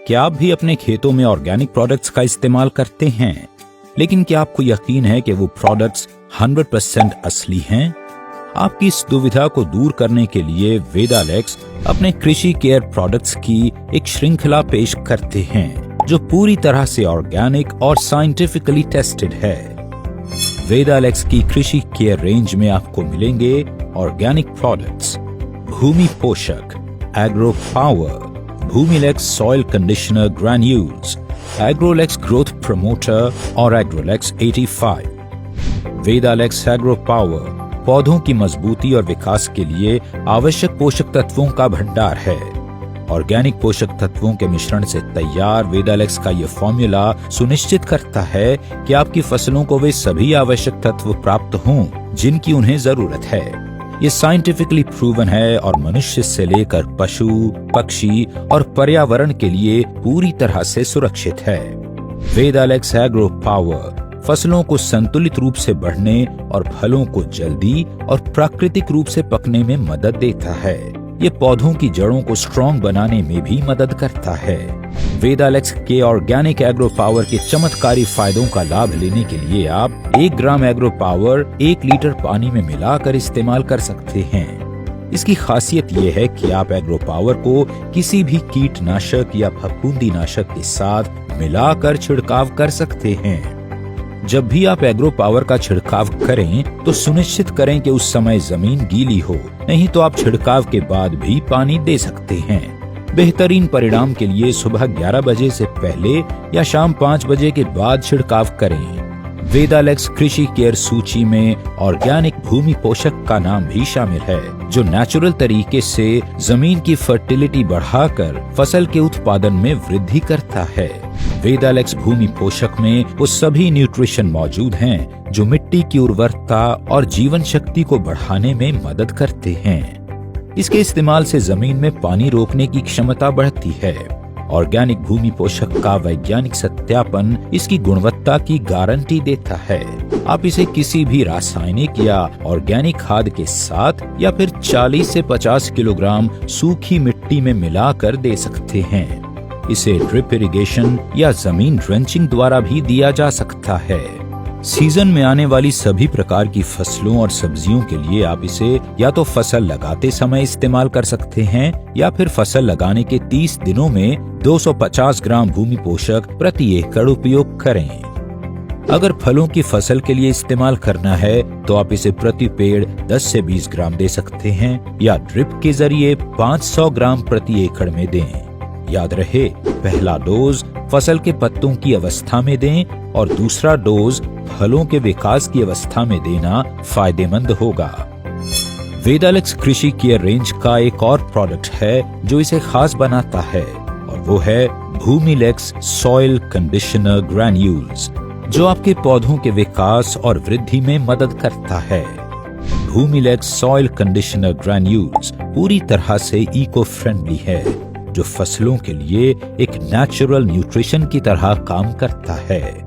क्या आप भी अपने खेतों में ऑर्गेनिक प्रोडक्ट्स का इस्तेमाल करते हैं? लेकिन क्या आपको यकीन है कि वो प्रोडक्ट्स 100% असली हैं? आपकी इस दुविधा को दूर करने के लिए वेदालेक्स अपने कृषि केयर प्रोडक्ट्स की एक श्रृंखला पेश करते हैं जो पूरी तरह से ऑर्गेनिक और साइंटिफिकली टेस्टेड है। वेदालेक्स की कृषि केयर रेंज में आपको मिलेंगे organic products, Bhumi Poshak, agro power, Bhumilex soil conditioner granules, Agrolex growth promoter और एग्रोलेक्स 85। वेदालेक्स एग्रो पावर पौधों की मजबूती और विकास के लिए आवश्यक पोषक तत्वों का भंडार है। ऑर्गेनिक पोषक तत्वों के मिश्रण से तैयार वेदालेक्स का यह फॉर्मूला सुनिश्चित करता है कि आपकी फसलों को वे सभी आवश्यक तत्व प्राप्त हों जिनकी उन्हें जरूरत है। ये साइंटिफिकली प्रूवन है और मनुष्य से लेकर पशु, पक्षी और पर्यावरण के लिए पूरी तरह से सुरक्षित है। वेदालेक्स एग्रो पावर फसलों को संतुलित रूप से बढ़ने और फलों को जल्दी और प्राकृतिक रूप से पकने में मदद देता है। ये पौधों की जड़ों को स्ट्रॉन्ग बनाने में भी मदद करता है। वेदालेक्स के ऑर्गेनिक एग्रो पावर के चमत्कारी फायदों का लाभ लेने के लिए आप 1 ग्राम एग्रो पावर 1 लीटर पानी में मिलाकर इस्तेमाल कर सकते हैं। इसकी खासियत ये है कि आप एग्रो पावर को किसी भी कीटनाशक या फफूंदी नाशक के साथ मिलाकर छिड़काव कर सकते हैं। जब भी आप एग्रो पावर का छिड़काव करें तो सुनिश्चित करें कि उस समय जमीन गीली हो, नहीं तो आप छिड़काव के बाद भी पानी दे सकते हैं। बेहतरीन परिणाम के लिए सुबह 11 बजे से पहले या शाम 5 बजे के बाद छिड़काव करें। वेदालेक्स कृषि केयर सूची में ऑर्गेनिक भूमि पोषक का नाम भी शामिल है जो नेचुरल तरीके से जमीन की फर्टिलिटी बढ़ाकर फसल के उत्पादन में वृद्धि करता है। वेदालेक्स भूमि पोषक में वो सभी न्यूट्रिशन मौजूद हैं जो मिट्टी की उर्वरता और जीवन शक्ति को बढ़ाने में मदद करते हैं। इसके इस्तेमाल से जमीन में पानी रोकने की क्षमता बढ़ती है। ऑर्गेनिक भूमि पोषक का वैज्ञानिक सत्यापन इसकी गुणवत्ता की गारंटी देता है। आप इसे किसी भी रासायनिक या ऑर्गेनिक खाद के साथ या फिर 40 से 50 किलोग्राम सूखी मिट्टी में मिलाकर दे सकते हैं। इसे ड्रिप इरिगेशन या जमीन ड्रेंचिंग द्वारा भी दिया जा सकता है। सीजन में आने वाली सभी प्रकार की फसलों और सब्जियों के लिए आप इसे या तो फसल लगाते समय इस्तेमाल कर सकते हैं या फिर फसल लगाने के 30 दिनों में 250 ग्राम भूमि पोषक प्रति एकड़ उपयोग करें। अगर फलों की फसल के लिए इस्तेमाल करना है तो आप इसे प्रति पेड़ 10 से 20 ग्राम दे सकते हैं या ड्रिप के जरिए 500 ग्राम प्रति एकड़ में दें। याद रहे, पहला डोज फसल के पत्तों की अवस्था में दें और दूसरा डोज फलों के विकास की अवस्था में देना फायदेमंद होगा। वेदालेक्स कृषि केयर रेंज का एक और प्रोडक्ट है जो इसे खास बनाता है और वो है भूमिलेक्स सॉइल कंडीशनर ग्रैन्यूल्स जो आपके पौधों के विकास और वृद्धि में मदद करता है। भूमिलेक्स सॉइल कंडीशनर ग्रैन्यूल्स पूरी तरह से इको फ्रेंडली है जो फसलों के लिए एक नेचुरल न्यूट्रिशन की तरह काम करता है।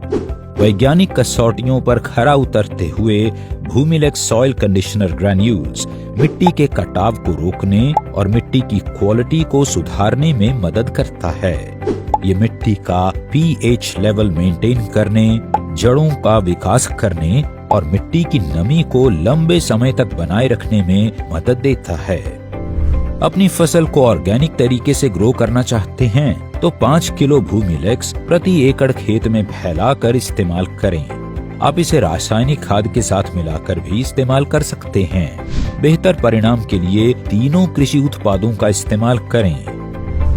वैज्ञानिक कसौटियों पर खरा उतरते हुए भूमिलेक्स सॉइल कंडीशनर ग्रैन्यूल्स मिट्टी के कटाव को रोकने और मिट्टी की क्वालिटी को सुधारने में मदद करता है। ये मिट्टी का पीएच लेवल मेंटेन करने, जड़ों का विकास करने और मिट्टी की नमी को लंबे समय तक बनाए रखने में मदद देता है। अपनी फसल को ऑर्गेनिक तरीके से ग्रो करना चाहते हैं तो 5 किलो भूमिलेक्स प्रति एकड़ खेत में फैलाकर इस्तेमाल करें। आप इसे रासायनिक खाद के साथ मिलाकर भी इस्तेमाल कर सकते हैं। बेहतर परिणाम के लिए तीनों कृषि उत्पादों का इस्तेमाल करें।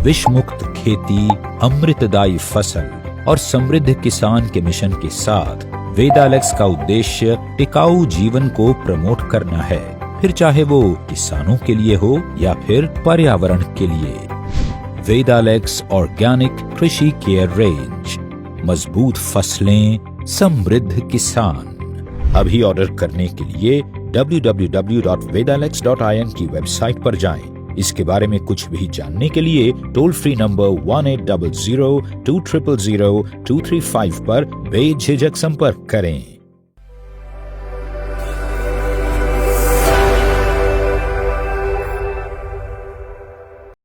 विष मुक्त खेती, अमृतदायी फसल और समृद्ध किसान के मिशन के साथ वेदालेक्स का उद्देश्य टिकाऊ जीवन को प्रमोट करना है, फिर चाहे वो किसानों के लिए हो या फिर पर्यावरण के लिए। वेदालेक्स ऑर्गेनिक कृषि केयर रेंज, मजबूत फसलें, समृद्ध किसान। अभी ऑर्डर करने के लिए www.vedalex.in की वेबसाइट पर जाएं। इसके बारे में कुछ भी जानने के लिए टोल फ्री नंबर 1800 200 2335 पर बेझिझक संपर्क करें।